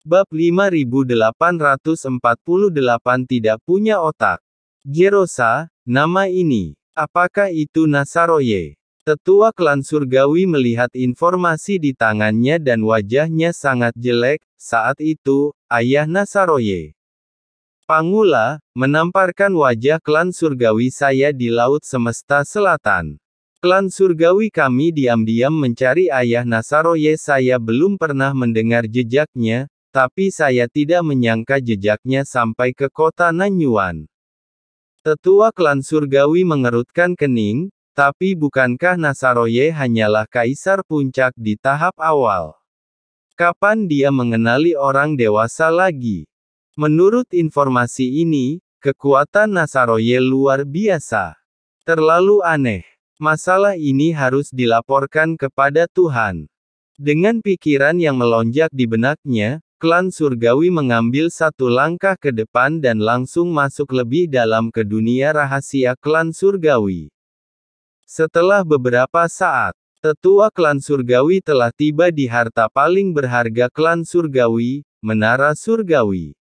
Bab 5848 Tidak punya otak. Jerosa, nama ini. Apakah itu Nasaroye? Tetua klan surgawi melihat informasi di tangannya dan wajahnya sangat jelek. Saat itu, ayah Nasaroye Pangula, menamparkan wajah klan surgawi saya di Laut Semesta Selatan. Klan surgawi kami diam-diam mencari ayah Nasaroye. Saya belum pernah mendengar jejaknya, tapi saya tidak menyangka jejaknya sampai ke kota Nanyuan. Tetua klan surgawi mengerutkan kening, tapi bukankah Nasaroye hanyalah kaisar puncak di tahap awal? Kapan dia mengenali orang dewasa lagi? Menurut informasi ini, kekuatan Nasaroye luar biasa. Terlalu aneh. Masalah ini harus dilaporkan kepada Tuhan. Dengan pikiran yang melonjak di benaknya, klan surgawi mengambil satu langkah ke depan dan langsung masuk lebih dalam ke dunia rahasia klan surgawi. Setelah beberapa saat, tetua klan surgawi telah tiba di harta paling berharga klan surgawi, Menara Surgawi.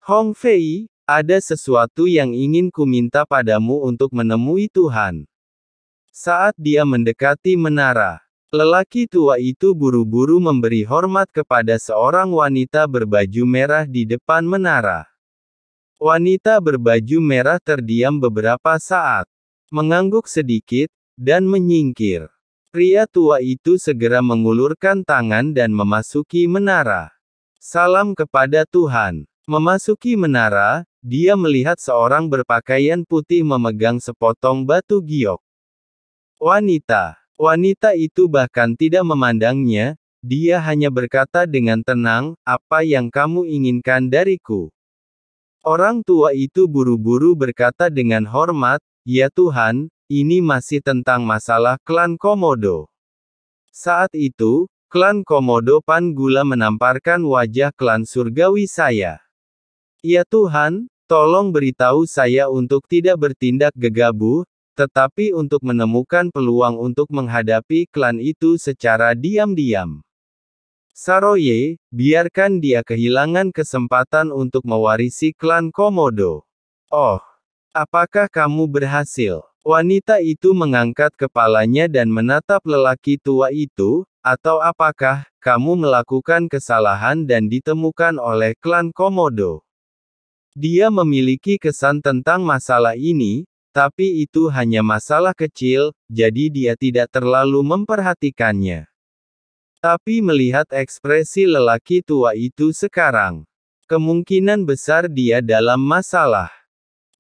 Hong Fei, ada sesuatu yang ingin kuminta padamu untuk menemui Tuhan. Saat dia mendekati menara, lelaki tua itu buru-buru memberi hormat kepada seorang wanita berbaju merah di depan menara. Wanita berbaju merah terdiam beberapa saat, mengangguk sedikit, dan menyingkir. Pria tua itu segera mengulurkan tangan dan memasuki menara. Salam kepada Tuhan. Memasuki menara, dia melihat seorang berpakaian putih memegang sepotong batu giok. Wanita itu bahkan tidak memandangnya, dia hanya berkata dengan tenang, "Apa yang kamu inginkan dariku?" Orang tua itu buru-buru berkata dengan hormat, "Ya Tuhan, ini masih tentang masalah klan Komodo." Saat itu, klan Komodo Panggula menamparkan wajah klan surgawi saya. "Ya Tuhan, tolong beritahu saya untuk tidak bertindak gegabah, tetapi untuk menemukan peluang untuk menghadapi klan itu secara diam-diam. Saroye, biarkan dia kehilangan kesempatan untuk mewarisi klan Komodo." "Oh, apakah kamu berhasil?" Wanita itu mengangkat kepalanya dan menatap lelaki tua itu, "Atau apakah kamu melakukan kesalahan dan ditemukan oleh klan Komodo?" Dia memiliki kesan tentang masalah ini, tapi itu hanya masalah kecil, jadi dia tidak terlalu memperhatikannya. Tapi melihat ekspresi lelaki tua itu sekarang, kemungkinan besar dia dalam masalah.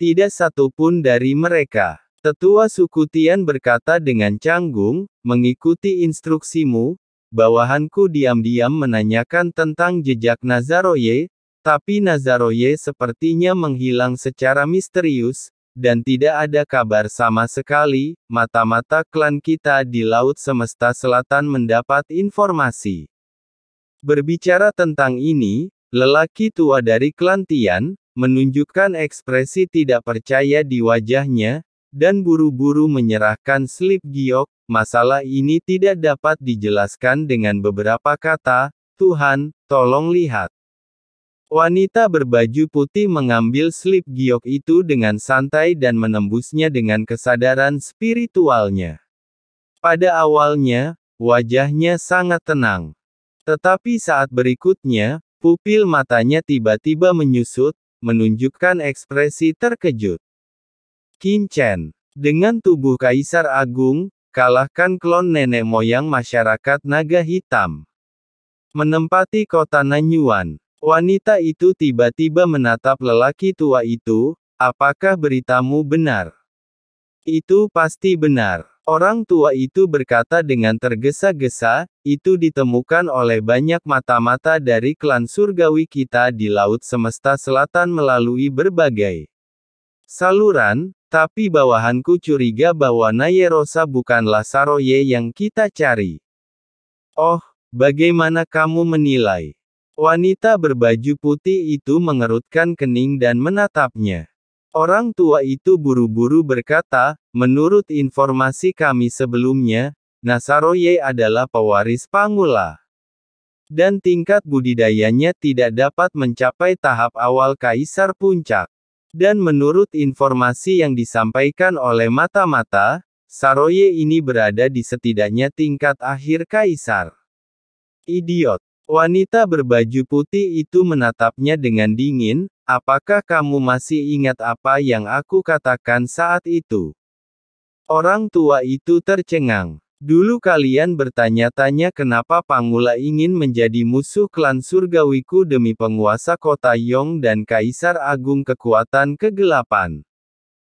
Tidak satu pun dari mereka. Tetua suku Tian berkata dengan canggung, "Mengikuti instruksimu, bawahanku diam-diam menanyakan tentang jejak Nasaroye, tapi Nasaroye sepertinya menghilang secara misterius, dan tidak ada kabar sama sekali." Mata-mata klan kita di Laut Semesta Selatan mendapat informasi. Berbicara tentang ini, lelaki tua dari klan Tian, menunjukkan ekspresi tidak percaya di wajahnya, dan buru-buru menyerahkan slip giok. Masalah ini tidak dapat dijelaskan dengan beberapa kata, "Tuhan, tolong lihat." Wanita berbaju putih mengambil slip giok itu dengan santai dan menembusnya dengan kesadaran spiritualnya. Pada awalnya, wajahnya sangat tenang. Tetapi saat berikutnya, pupil matanya tiba-tiba menyusut, menunjukkan ekspresi terkejut. "Qin Chen, dengan tubuh Kaisar Agung, kalahkan klon nenek moyang masyarakat naga hitam. Menempati kota Nanyuan." Wanita itu tiba-tiba menatap lelaki tua itu, "Apakah beritamu benar?" "Itu pasti benar." Orang tua itu berkata dengan tergesa-gesa, "Itu ditemukan oleh banyak mata-mata dari klan surgawi kita di Laut Semesta Selatan melalui berbagai saluran, tapi bawahanku curiga bahwa Nayerosa bukanlah Saroye yang kita cari." "Oh, bagaimana kamu menilai?" Wanita berbaju putih itu mengerutkan kening dan menatapnya. Orang tua itu buru-buru berkata, "Menurut informasi kami sebelumnya, Nasaroye adalah pewaris Pangula." Dan tingkat budidayanya tidak dapat mencapai tahap awal kaisar puncak. Dan menurut informasi yang disampaikan oleh mata-mata, Saroye ini berada di setidaknya tingkat akhir kaisar. Idiot. Wanita berbaju putih itu menatapnya dengan dingin. Apakah kamu masih ingat apa yang aku katakan saat itu? Orang tua itu tercengang. Dulu kalian bertanya-tanya kenapa Pangula ingin menjadi musuh klan surgawiku demi penguasa kota Yong dan Kaisar Agung Kekuatan Kegelapan.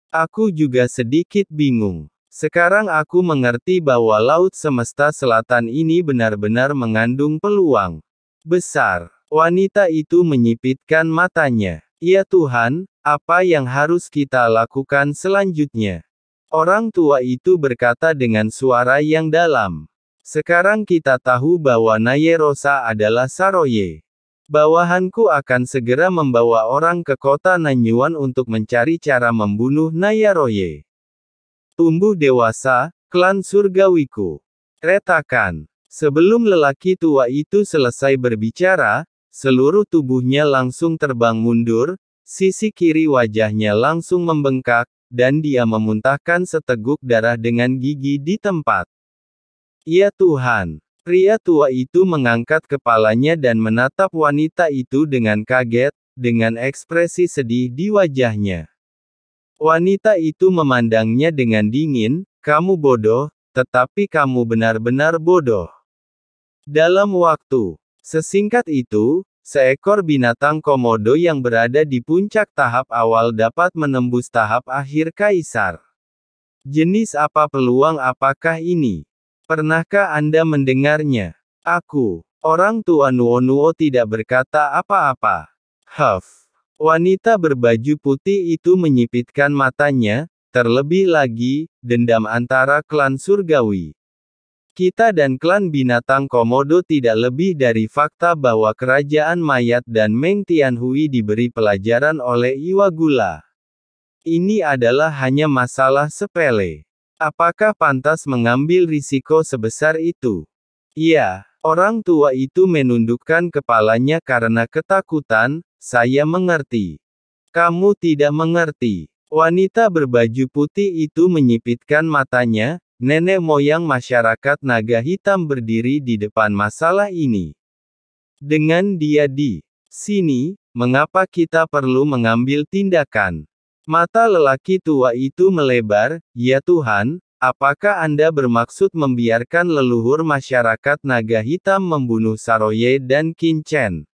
Aku juga sedikit bingung. Sekarang aku mengerti bahwa Laut Semesta Selatan ini benar-benar mengandung peluang besar. Wanita itu menyipitkan matanya. Ya Tuhan, apa yang harus kita lakukan selanjutnya? Orang tua itu berkata dengan suara yang dalam. Sekarang kita tahu bahwa Nayerosa adalah Saroye. Bawahanku akan segera membawa orang ke kota Nanyuan untuk mencari cara membunuh Nayaroye. Tumbuh dewasa, klan surgawiku. Retakan. Sebelum lelaki tua itu selesai berbicara, seluruh tubuhnya langsung terbang mundur, sisi kiri wajahnya langsung membengkak, dan dia memuntahkan seteguk darah dengan gigi di tempat. Ya Tuhan! Pria tua itu mengangkat kepalanya dan menatap wanita itu dengan kaget, dengan ekspresi sedih di wajahnya. Wanita itu memandangnya dengan dingin, kamu bodoh, tetapi kamu benar-benar bodoh. Dalam waktu sesingkat itu, seekor binatang komodo yang berada di puncak tahap awal dapat menembus tahap akhir kaisar. Jenis apa peluang apakah ini? Pernahkah Anda mendengarnya? Aku, orang tua Nuo tidak berkata apa-apa. Huff. Wanita berbaju putih itu menyipitkan matanya, terlebih lagi, dendam antara klan surgawi. Kita dan klan binatang komodo tidak lebih dari fakta bahwa kerajaan mayat dan Meng Tianhui diberi pelajaran oleh Iwagula. Ini adalah hanya masalah sepele. Apakah pantas mengambil risiko sebesar itu? Ya, orang tua itu menundukkan kepalanya karena ketakutan. Saya mengerti. Kamu tidak mengerti. Wanita berbaju putih itu menyipitkan matanya. Nenek moyang masyarakat naga hitam berdiri di depan masalah ini. Dengan dia di sini, mengapa kita perlu mengambil tindakan? Mata lelaki tua itu melebar, ya Tuhan, apakah Anda bermaksud membiarkan leluhur masyarakat naga hitam membunuh Saroye dan Qin Chen?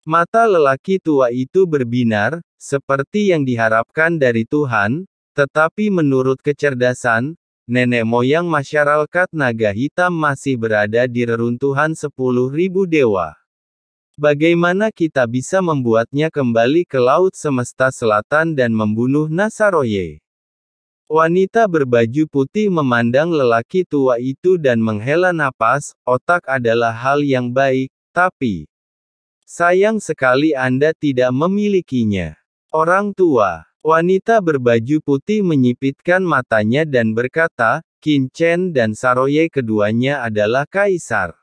Mata lelaki tua itu berbinar, seperti yang diharapkan dari Tuhan, tetapi menurut kecerdasan, nenek moyang masyarakat naga hitam masih berada di reruntuhan 10.000 dewa. Bagaimana kita bisa membuatnya kembali ke Laut Semesta Selatan dan membunuh Saroye? Wanita berbaju putih memandang lelaki tua itu dan menghela napas, otak adalah hal yang baik, tapi sayang sekali Anda tidak memilikinya. Orang tua. Wanita berbaju putih menyipitkan matanya dan berkata, Qin Chen dan Saroye keduanya adalah kaisar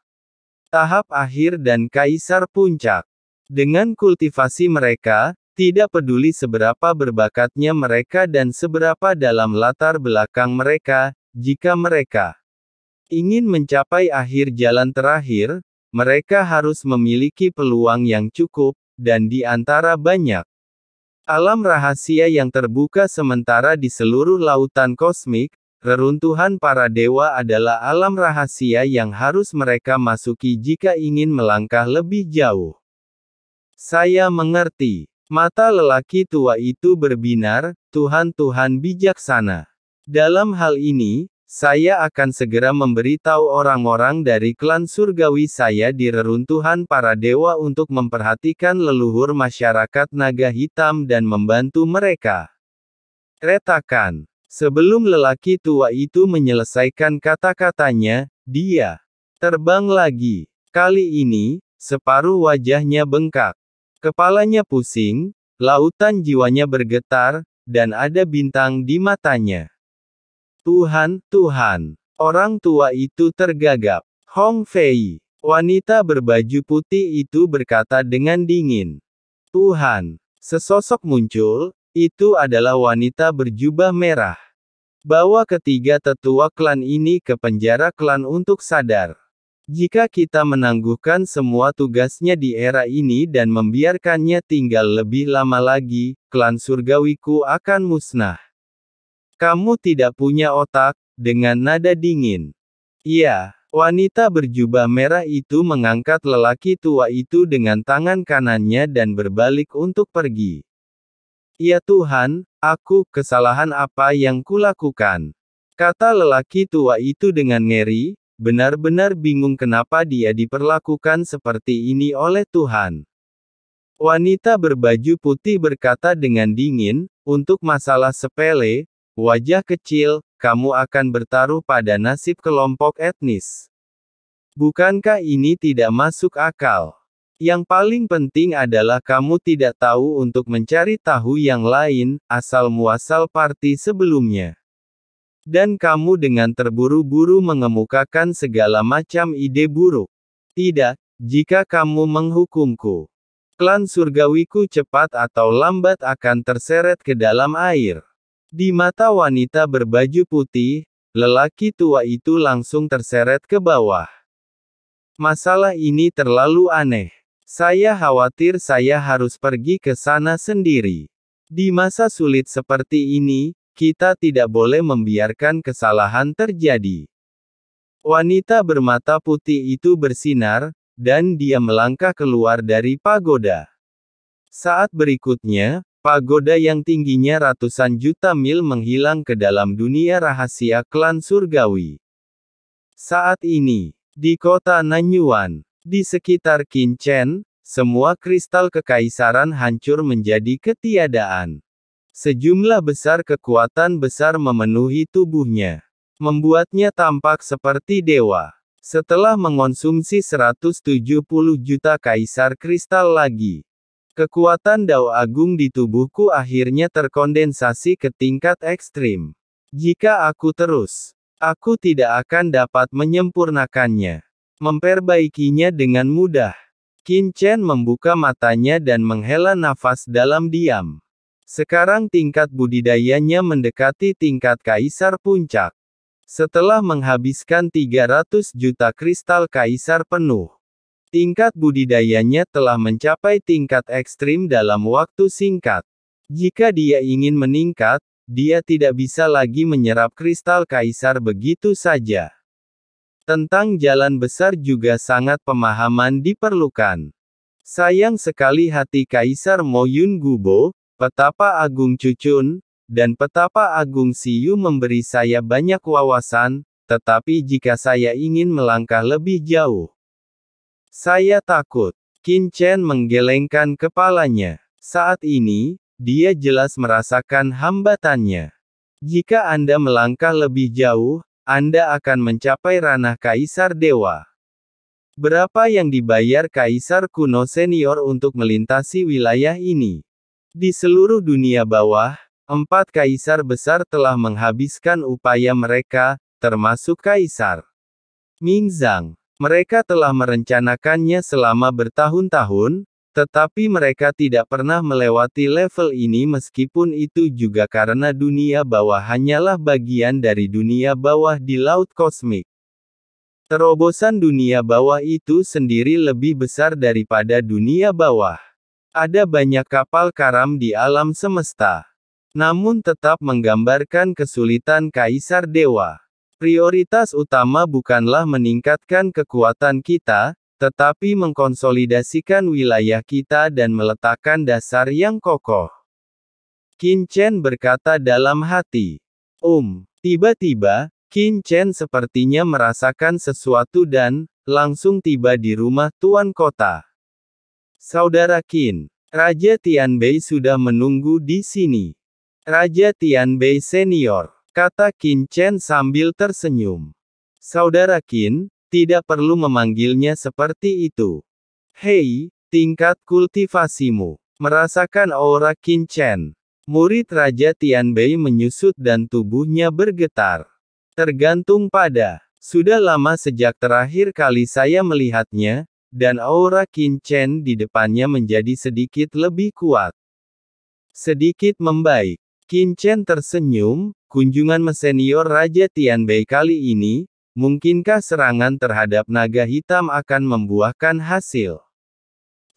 tahap akhir dan kaisar puncak. Dengan kultivasi mereka, tidak peduli seberapa berbakatnya mereka dan seberapa dalam latar belakang mereka, jika mereka ingin mencapai akhir jalan terakhir, mereka harus memiliki peluang yang cukup, dan di antara banyak alam rahasia yang terbuka sementara di seluruh lautan kosmik, reruntuhan para dewa adalah alam rahasia yang harus mereka masuki jika ingin melangkah lebih jauh. Saya mengerti. Mata lelaki tua itu berbinar, Tuhan-Tuhan bijaksana. Dalam hal ini, saya akan segera memberitahu orang-orang dari klan surgawi saya di reruntuhan para dewa untuk memperhatikan leluhur masyarakat naga hitam dan membantu mereka. Retakan. Sebelum lelaki tua itu menyelesaikan kata-katanya, dia terbang lagi. Kali ini, separuh wajahnya bengkak. Kepalanya pusing, lautan jiwanya bergetar, dan ada bintang di matanya. Tuhan, Tuhan. Orang tua itu tergagap. Hong Fei. Wanita berbaju putih itu berkata dengan dingin. Tuhan, sesosok muncul, itu adalah wanita berjubah merah. Bawa ketiga tetua klan ini ke penjara klan untuk sadar. Jika kita menangguhkan semua tugasnya di era ini dan membiarkannya tinggal lebih lama lagi, klan surgawiku akan musnah. Kamu tidak punya otak, dengan nada dingin. Iya, wanita berjubah merah itu mengangkat lelaki tua itu dengan tangan kanannya dan berbalik untuk pergi. Ya Tuhan, kesalahan apa yang kulakukan? Kata lelaki tua itu dengan ngeri, benar-benar bingung kenapa dia diperlakukan seperti ini oleh Tuhan. Wanita berbaju putih berkata dengan dingin, untuk masalah sepele, wajah kecil, kamu akan bertaruh pada nasib kelompok etnis. Bukankah ini tidak masuk akal? Yang paling penting adalah kamu tidak tahu untuk mencari tahu yang lain, asal-muasal parti sebelumnya. Dan kamu dengan terburu-buru mengemukakan segala macam ide buruk. Tidak, jika kamu menghukumku. Klan surgawiku cepat atau lambat akan terseret ke dalam air. Di mata wanita berbaju putih, lelaki tua itu langsung terseret ke bawah. Masalah ini terlalu aneh. Saya khawatir saya harus pergi ke sana sendiri. Di masa sulit seperti ini, kita tidak boleh membiarkan kesalahan terjadi. Wanita bermata putih itu bersinar, dan dia melangkah keluar dari pagoda. Saat berikutnya, pagoda yang tingginya ratusan juta mil menghilang ke dalam dunia rahasia klan surgawi. Saat ini, di kota Nanyuan, di sekitar Qinchen, semua kristal kekaisaran hancur menjadi ketiadaan. Sejumlah besar kekuatan besar memenuhi tubuhnya, membuatnya tampak seperti dewa. Setelah mengonsumsi 170 juta kaisar kristal lagi, kekuatan Dao Agung di tubuhku akhirnya terkondensasi ke tingkat ekstrim. Jika aku tidak akan dapat menyempurnakannya, memperbaikinya dengan mudah. Qinchen membuka matanya dan menghela nafas dalam diam. Sekarang tingkat budidayanya mendekati tingkat kaisar puncak. Setelah menghabiskan 300 juta kristal kaisar penuh, tingkat budidayanya telah mencapai tingkat ekstrim dalam waktu singkat. Jika dia ingin meningkat, dia tidak bisa lagi menyerap kristal kaisar begitu saja. Tentang jalan besar juga sangat pemahaman diperlukan. Sayang sekali hati Kaisar Mo Yun Gubo, Petapa Agung Cucun, dan Petapa Agung Siyu memberi saya banyak wawasan, tetapi jika saya ingin melangkah lebih jauh, saya takut. Qinchen menggelengkan kepalanya. Saat ini, dia jelas merasakan hambatannya. Jika Anda melangkah lebih jauh, Anda akan mencapai ranah Kaisar Dewa. Berapa yang dibayar Kaisar kuno senior untuk melintasi wilayah ini? Di seluruh dunia bawah, 4 kaisar besar telah menghabiskan upaya mereka, termasuk Kaisar Mingzang. Mereka telah merencanakannya selama bertahun-tahun, tetapi mereka tidak pernah melewati level ini meskipun itu juga karena dunia bawah hanyalah bagian dari dunia bawah di laut kosmik. Terobosan dunia bawah itu sendiri lebih besar daripada dunia bawah. Ada banyak kapal karam di alam semesta. Namun tetap menggambarkan kesulitan Kaisar Dewa. Prioritas utama bukanlah meningkatkan kekuatan kita, tetapi mengkonsolidasikan wilayah kita dan meletakkan dasar yang kokoh. Qinchen berkata dalam hati. Tiba-tiba, Qinchen sepertinya merasakan sesuatu dan, langsung tiba di rumah tuan kota. Saudara Qin, Raja Tianbei sudah menunggu di sini. Raja Tianbei senior, kata Qinchen sambil tersenyum. Saudara Qin, tidak perlu memanggilnya seperti itu. Hei, tingkat kultivasimu. Merasakan aura Qinchen. Murid Raja Tianbei menyusut dan tubuhnya bergetar. Tergantung pada Sudah lama sejak terakhir kali saya melihatnya, dan aura Qin Chen di depannya menjadi sedikit lebih kuat. Sedikit membaik. Qin Chen tersenyum, kunjungan senior Raja Tianbei kali ini, mungkinkah serangan terhadap naga hitam akan membuahkan hasil?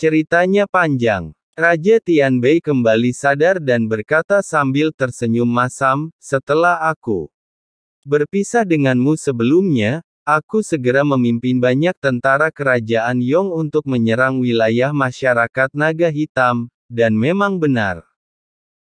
Ceritanya panjang. Raja Tianbei kembali sadar dan berkata sambil tersenyum masam, setelah aku berpisah denganmu sebelumnya, aku segera memimpin banyak tentara kerajaan Yong untuk menyerang wilayah masyarakat naga hitam, dan memang benar.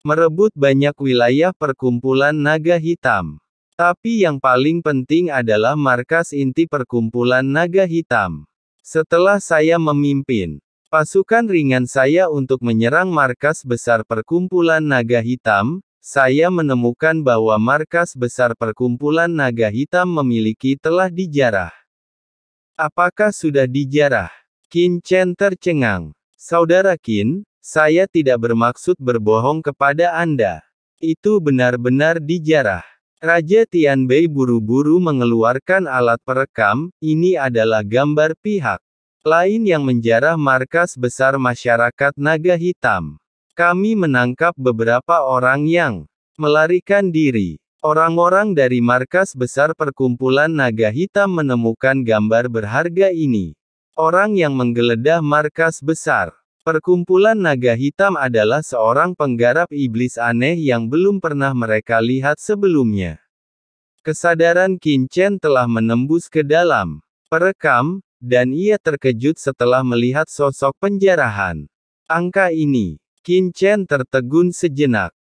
Merebut banyak wilayah perkumpulan naga hitam. Tapi yang paling penting adalah markas inti perkumpulan naga hitam. Setelah saya memimpin pasukan ringan saya untuk menyerang markas besar perkumpulan naga hitam, saya menemukan bahwa markas besar perkumpulan naga hitam memiliki telah dijarah. Apakah sudah dijarah? Qin Chen tercengang. Saudara Qin, saya tidak bermaksud berbohong kepada Anda. Itu benar-benar dijarah. Raja Tianbei buru-buru mengeluarkan alat perekam, ini adalah gambar pihak lain yang menjarah markas besar masyarakat naga hitam. Kami menangkap beberapa orang yang melarikan diri. Orang-orang dari markas besar perkumpulan naga hitam menemukan gambar berharga ini. Orang yang menggeledah markas besar perkumpulan naga hitam adalah seorang penggarap iblis aneh yang belum pernah mereka lihat sebelumnya. Kesadaran Qin Chen telah menembus ke dalam perekam, dan ia terkejut setelah melihat sosok penjarahan. Angka ini. Qin Chen tertegun sejenak.